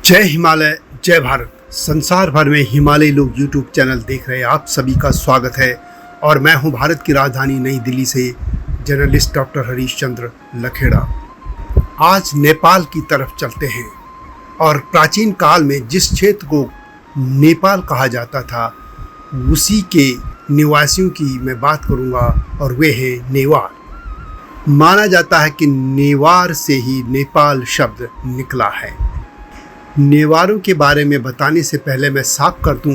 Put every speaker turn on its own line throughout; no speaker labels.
जय हिमालय, जय भारत। संसार भर में हिमालयी लोग यूट्यूब चैनल देख रहे आप सभी का स्वागत है। और मैं हूं भारत की राजधानी नई दिल्ली से जर्नलिस्ट डॉक्टर हरीश चंद्र लखेड़ा। आज नेपाल की तरफ चलते हैं और प्राचीन काल में जिस क्षेत्र को नेपाल कहा जाता था उसी के निवासियों की मैं बात करूंगा और वे हैं नेवार। माना जाता है कि नेवार से ही नेपाल शब्द निकला है। नेवारों के बारे में बताने से पहले मैं साफ कर दूं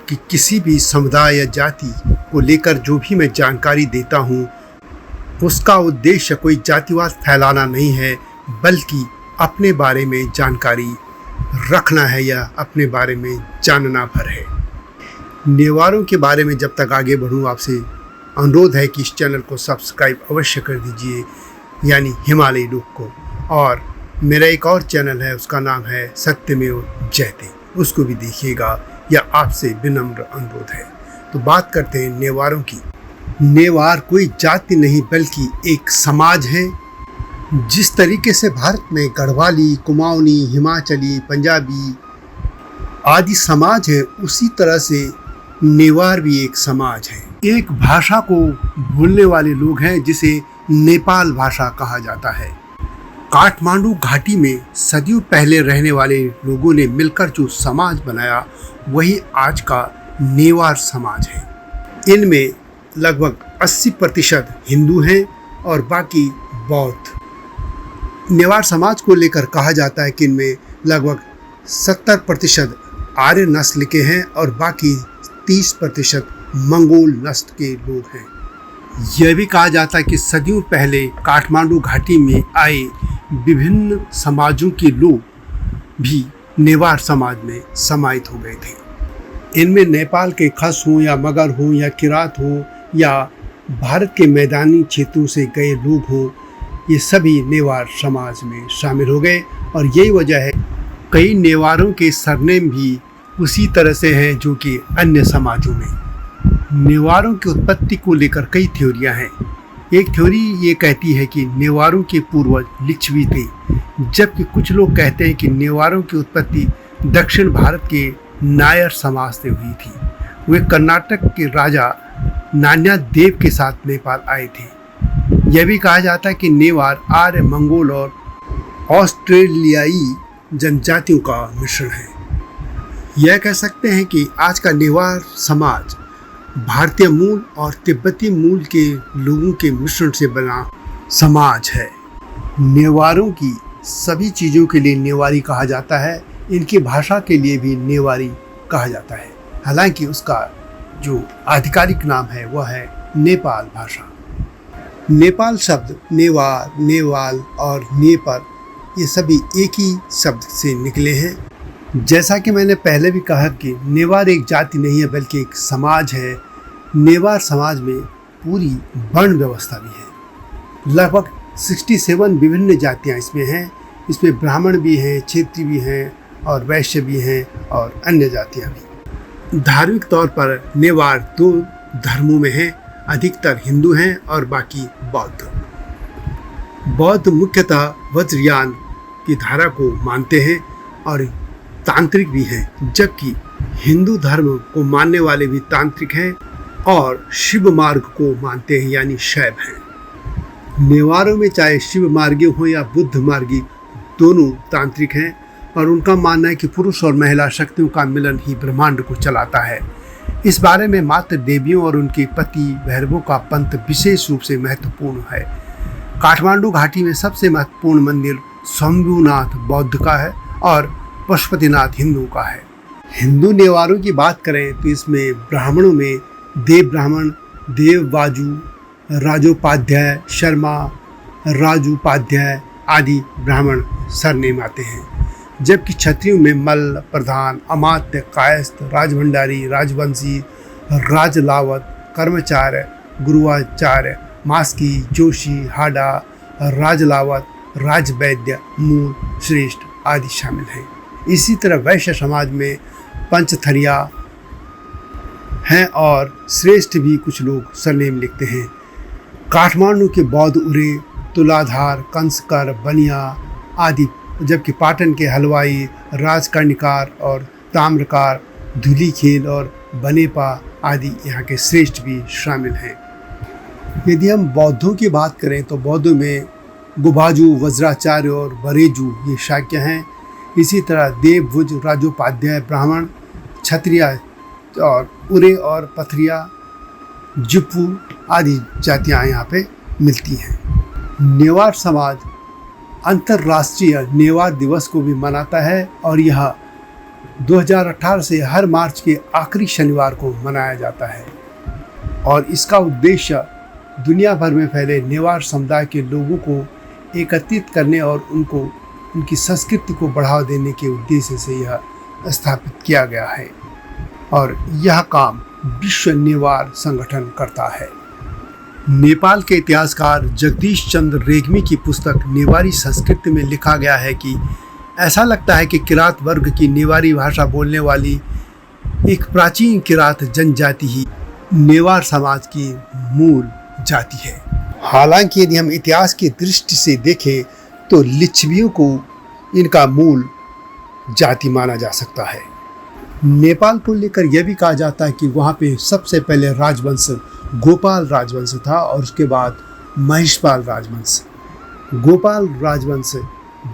कि किसी भी समुदाय या जाति को लेकर जो भी मैं जानकारी देता हूं उसका उद्देश्य कोई जातिवाद फैलाना नहीं है, बल्कि अपने बारे में जानकारी रखना है या अपने बारे में जानना भर है। नेवारों के बारे में जब तक आगे बढ़ूं आपसे अनुरोध है कि इस चैनल को सब्सक्राइब अवश्य कर दीजिए, यानी हिमालयी लोग को। और मेरा एक और चैनल है, उसका नाम है सत्यमेव जयते, उसको भी देखिएगा, यह आपसे विनम्र अनुरोध है। तो बात करते हैं नेवारों की। नेवार कोई जाति नहीं बल्कि एक समाज है। जिस तरीके से भारत में गढ़वाली, कुमाऊनी, हिमाचली, पंजाबी आदि समाज है, उसी तरह से नेवार भी एक समाज है। एक भाषा को बोलने वाले लोग हैं जिसे नेपाल भाषा कहा जाता है। काठमांडू घाटी में सदियों पहले रहने वाले लोगों ने मिलकर जो समाज बनाया वही आज का नेवार समाज है। इनमें लगभग 80% हिंदू हैं और बाकी बौद्ध। नेवार समाज को लेकर कहा जाता है कि इनमें लगभग 70% आर्य नस्ल के हैं और बाकी 30% मंगोल नस्ल के लोग हैं। यह भी कहा जाता है कि सदियों पहले काठमांडू घाटी में आए विभिन्न समाजों के लोग भी नेवार समाज में समाहित हो गए थे। इनमें नेपाल के खस हों या मगर हों या किरात हों या भारत के मैदानी क्षेत्रों से गए लोग हों, ये सभी नेवार समाज में शामिल हो गए। और यही वजह है कई नेवारों के सरनेम भी उसी तरह से हैं जो कि अन्य समाजों में। नेवारों की उत्पत्ति को लेकर कई थ्योरियां हैं। एक थ्योरी ये कहती है कि नेवारों के पूर्वज लिच्छवी थे, जबकि कुछ लोग कहते हैं कि नेवारों की उत्पत्ति दक्षिण भारत के नायर समाज से हुई थी। वे कर्नाटक के राजा नान्या देव के साथ नेपाल आए थे। यह भी कहा जाता है कि नेवार आर्य, मंगोल और ऑस्ट्रेलियाई जनजातियों का मिश्रण है। यह कह सकते हैं कि आज का नेवार समाज भारतीय मूल और तिब्बती मूल के लोगों के मिश्रण से बना समाज है। नेवारों की सभी चीज़ों के लिए नेवारी कहा जाता है। इनकी भाषा के लिए भी नेवारी कहा जाता है, हालांकि उसका जो आधिकारिक नाम है वह है नेपाल भाषा। नेपाल शब्द नेवार, नेवाल और नेपर ये सभी एक ही शब्द से निकले हैं। जैसा कि मैंने पहले भी कहा कि नेवार एक जाति नहीं है बल्कि एक समाज है। नेवार समाज में पूरी वर्ण व्यवस्था भी है। लगभग 67 विभिन्न जातियां इसमें हैं। इसमें ब्राह्मण भी हैं, क्षेत्रीय भी हैं और वैश्य भी हैं और अन्य जातियां भी। धार्मिक तौर पर नेवार 2 धर्मों में हैं, अधिकतर हिंदू हैं और बाकी बौद्ध। बौद्ध मुख्यतः वज्रयान की धारा को मानते हैं और तांत्रिक भी हैं, जबकि हिंदू धर्म को मानने वाले भी तांत्रिक हैं और शिव मार्ग को मानते हैं, यानी शैव हैं। नेवारों में चाहे शिव मार्गी हो या बुद्ध मार्गी, दोनों तांत्रिक हैं और उनका मानना है कि पुरुष और महिला शक्तियों का मिलन ही ब्रह्मांड को चलाता है। इस बारे में मात्र देवियों और उनके पति भैरवों का पंथ विशेष रूप से महत्वपूर्ण है। काठमांडू घाटी में सबसे महत्वपूर्ण मंदिर शंभुनाथ बौद्ध का है और पशुपतिनाथ हिंदू का है। हिंदू नेवारों की बात करें तो इसमें ब्राह्मणों में देव ब्राह्मण, देव बाजू, राजोपाध्याय, शर्मा, राजोपाध्याय आदि ब्राह्मण सरनेम आते हैं। जबकि क्षत्रियों में मल्ल, प्रधान, अमात्य, कायस्थ, राजभंडारी, राजवंशी, राजलावत, कर्मचार्य, गुरुआचार्य, मास्की, जोशी, हाडा, राजलावत, राजवैद्य, मूल, श्रेष्ठ आदि शामिल हैं। इसी तरह वैश्य समाज में पंचथरिया हैं और श्रेष्ठ भी कुछ लोग सरनेम लिखते हैं। काठमांडू के बौद्ध उरे, तुलाधार, कंसकर, बनिया आदि जबकि पाटन के हलवाई, राजकर्णिकार और ताम्रकार, धूलिखेल और बनेपा आदि यहाँ के श्रेष्ठ भी शामिल हैं। यदि हम बौद्धों की बात करें तो बौद्धों में गुभाजू, वज्राचार्य और वरेजू ये शाक्य हैं। इसी तरह देव, भुज, राजोपाध्याय, ब्राह्मण, क्षत्रिय और उरे और पथरिया, जिप्पू आदि जातियाँ यहाँ पे मिलती हैं। नेवार समाज अंतर्राष्ट्रीय नेवार दिवस को भी मनाता है और यह 2018 से हर मार्च के आखिरी शनिवार को मनाया जाता है और इसका उद्देश्य दुनिया भर में फैले नेवार समुदाय के लोगों को एकत्रित करने और उनकी संस्कृति को बढ़ावा देने के उद्देश्य से यह स्थापित किया गया है और यह काम विश्व नेवार संगठन करता है। नेपाल के इतिहासकार जगदीश चंद्र रेग्मी की पुस्तक नेवारी संस्कृति में लिखा गया है कि ऐसा लगता है कि किरात वर्ग की नेवारी भाषा बोलने वाली एक प्राचीन किरात जनजाति ही नेवार समाज की मूल जाति है। हालांकि यदि हम इतिहास की दृष्टि से देखें तो लिच्छवियों को इनका मूल जाति माना जा सकता है। नेपाल को लेकर यह भी कहा जाता है कि वहाँ पे सबसे पहले राजवंश गोपाल राजवंश था और उसके बाद महिषपाल राजवंश। गोपाल राजवंश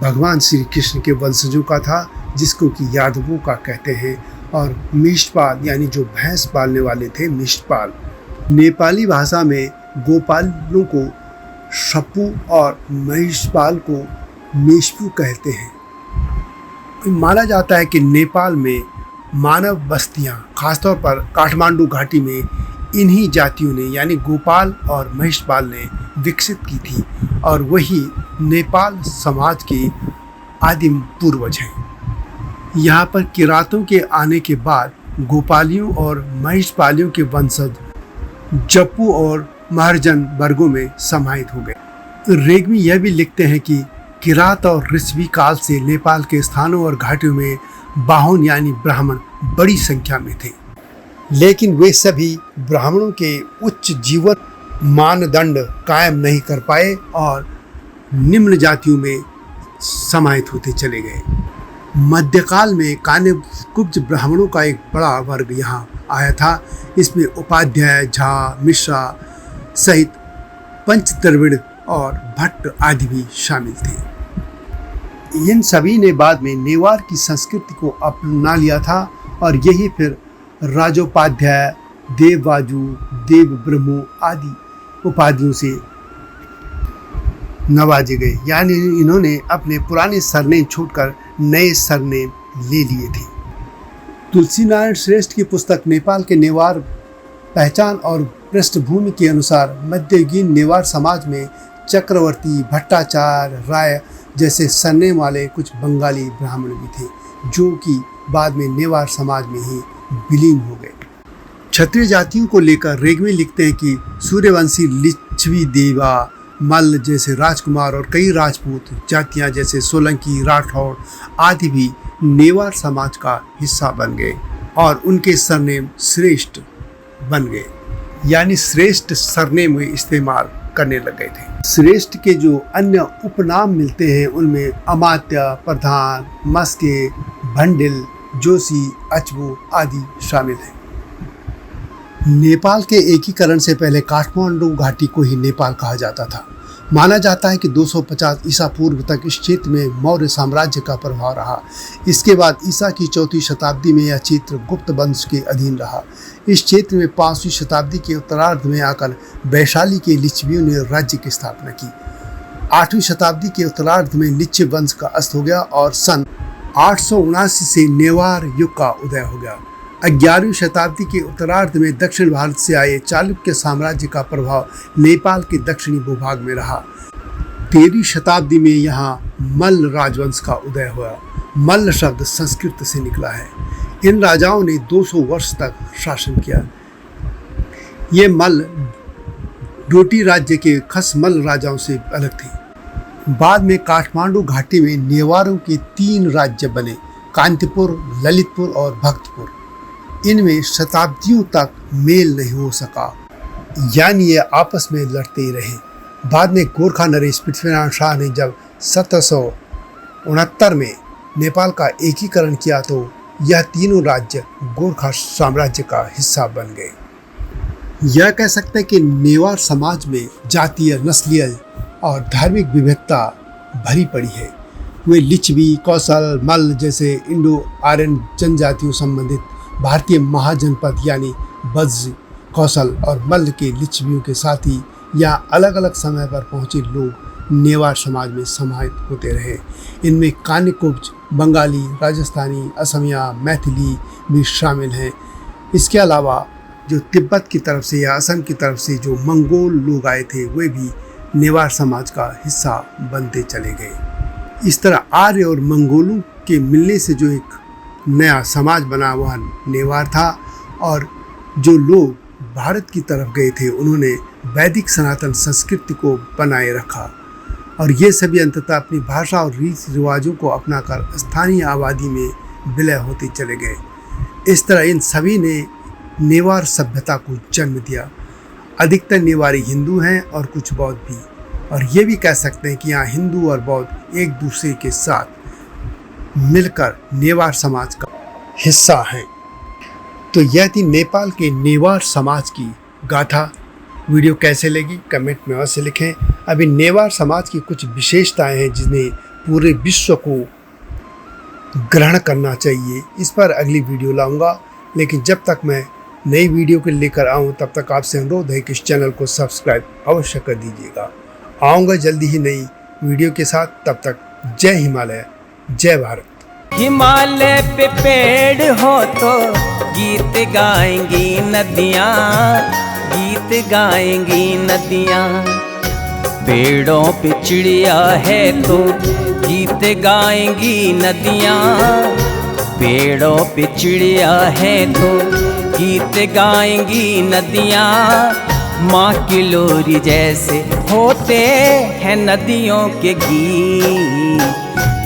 भगवान श्री कृष्ण के वंशजों का था जिसको कि यादवों का कहते हैं और महिषपाल यानी जो भैंस पालने वाले थे महिषपाल। नेपाली भाषा में गोपालों को शप्पू और महिषपाल को मेषपू कहते हैं। माना जाता है कि नेपाल में मानव बस्तियां खासतौर पर काठमांडू घाटी में इन्हीं जातियों ने यानी गोपाल और महिषपाल ने विकसित की थी और वही नेपाल समाज के आदिम पूर्वज हैं। यहाँ पर किरातों के आने के बाद गोपालियों और महिषपालियों के वंशज जप्पू और महर्जन वर्गों में समाहित हो गए। रेग्मी यह भी लिखते हैं कि किरात और ऋषभि काल से नेपाल के स्थानों और घाटियों में बाहुन यानी ब्राह्मण बड़ी संख्या में थे, लेकिन वे सभी ब्राह्मणों के उच्च जीवन मानदंड कायम नहीं कर पाए और निम्न जातियों में समाहित होते चले गए। मध्यकाल में कान्यकुब्ज ब्राह्मणों का एक बड़ा वर्ग यहाँ आया था। इसमें उपाध्याय, झा, मिश्रा सहित पंच द्रविड़ और भट्ट आदि भी शामिल थे। इन सभी ने बाद में नेवार की संस्कृति को अपना लिया था और यही फिर राजोपाध्याय, देवबाजू, देव ब्रह्मो आदि उपाधियों से नवाजे गए, यानी इन्होंने अपने पुराने सरनेम छोड़कर नए सरनेम ले लिए थे। तुलसी नारायण श्रेष्ठ की पुस्तक नेपाल के नेवार पहचान और पृष्ठभूमि के अनुसार मध्ययुगीन नेवार समाज में चक्रवर्ती, भट्टाचार्य, राय जैसे सरनेम वाले कुछ बंगाली ब्राह्मण भी थे जो कि बाद में नेवार समाज में ही विलीन हो गए। क्षत्रिय जातियों को लेकर रेग्मी लिखते हैं कि सूर्यवंशी लिच्छवी, देवा, मल्ल जैसे राजकुमार और कई राजपूत जातियां जैसे सोलंकी, राठौड़ आदि भी नेवार समाज का हिस्सा बन गए और उनके सरनेम श्रेष्ठ बन गए, यानी श्रेष्ठ सरनेम वे इस्तेमाल करने लग गए थे। श्रेष्ठ के जो अन्य उपनाम मिलते हैं उनमें अमात्य, प्रधान, मस्के, भंडिल, जोशी, अचबू आदि शामिल हैं। नेपाल के एकीकरण से पहले काठमांडू घाटी को ही नेपाल कहा जाता था। माना जाता है कि 250 ईसा पूर्व तक इस क्षेत्र में मौर्य साम्राज्य का प्रभाव रहा। इसके बाद ईसा की 4वीं शताब्दी में यह क्षेत्र गुप्त वंश के अधीन रहा। इस क्षेत्र में 5वीं शताब्दी के उत्तरार्ध में आकर वैशाली के लिच्छवियों ने राज्य की स्थापना की। 8वीं शताब्दी के उत्तरार्ध में लिच्छव वंश का अस्त हो गया और सन 879 से नेवार युग का उदय हो गया। 11वीं शताब्दी के उत्तरार्ध में दक्षिण भारत से आए चालुक्य साम्राज्य का प्रभाव नेपाल के दक्षिणी भूभाग में रहा। 13वीं शताब्दी में यहाँ मल्ल राजवंश का उदय हुआ। मल्ल शब्द संस्कृत से निकला है। इन राजाओं ने 200 वर्ष तक शासन किया। ये मल्ल डोटी राज्य के खसमल राजाओं से अलग थे। बाद में काठमांडू घाटी में नेवारों के 3 राज्य बने, कांतिपुर, ललितपुर और भक्तपुर। इनमें शताब्दियों तक मेल नहीं हो सका, यानी ये आपस में लड़ते ही रहे। बाद में गोरखा नरेश पृथ्वीनारायण शाह ने जब 1700 1969 में नेपाल का एकीकरण किया तो यह तीनों राज्य गोरखा साम्राज्य का हिस्सा बन गए। यह कह सकते हैं कि नेवार समाज में जातीय, नस्लीय और धार्मिक विविधता भरी पड़ी है। वे लिच्छवी, कौशल, मल्ल जैसे इंडो आर्यन जनजातियों संबंधित भारतीय महाजनपद यानी बज्र, कौशल और मल्ल के लिच्छवियों के साथ ही या अलग अलग समय पर पहुंचे लोग नेवार समाज में समाहित होते रहे। इनमें कान्यकुब्ज, बंगाली, राजस्थानी, असमिया, मैथिली भी शामिल हैं। इसके अलावा जो तिब्बत की तरफ से या असम की तरफ से जो मंगोल लोग आए थे वे भी नेवार समाज का हिस्सा बनते चले गए। इस तरह आर्य और मंगोलों के मिलने से जो एक नया समाज बना वह नेवार था। और जो लोग भारत की तरफ गए थे उन्होंने वैदिक सनातन संस्कृति को बनाए रखा और ये सभी अंततः अपनी भाषा और रीति रिवाजों को अपनाकर स्थानीय आबादी में विलय होते चले गए। इस तरह इन सभी ने नेवार सभ्यता को जन्म दिया। अधिकतर नेवारी हिंदू हैं और कुछ बौद्ध भी, और ये भी कह सकते हैं कि यहाँ हिंदू और बौद्ध एक दूसरे के साथ मिलकर नेवार समाज का हिस्सा हैं। तो यह थी नेपाल के नेवार समाज की गाथा। वीडियो कैसे लगी कमेंट में अवश्य लिखें। अभी नेवार समाज की कुछ विशेषताएं हैं जिन्हें पूरे विश्व को ग्रहण करना चाहिए, इस पर अगली वीडियो लाऊंगा। लेकिन जब तक मैं नई वीडियो को लेकर आऊँ तब तक आपसे अनुरोध है कि इस चैनल को सब्सक्राइब अवश्य कर दीजिएगा। आऊँगा जल्दी ही नई वीडियो के साथ, तब तक जय हिमालय, जय भारत।
हिमालय पे पेड़ हो तो गीत गाएंगी नदियाँ, गीत गाएंगी नदियाँ। पेड़ों पे चिड़िया है तो गीत गाएंगी नदियाँ, पेड़ों पे चिड़िया है तो गीत गाएंगी नदियाँ। माँ की लोरी जैसे होते हैं नदियों के गीत।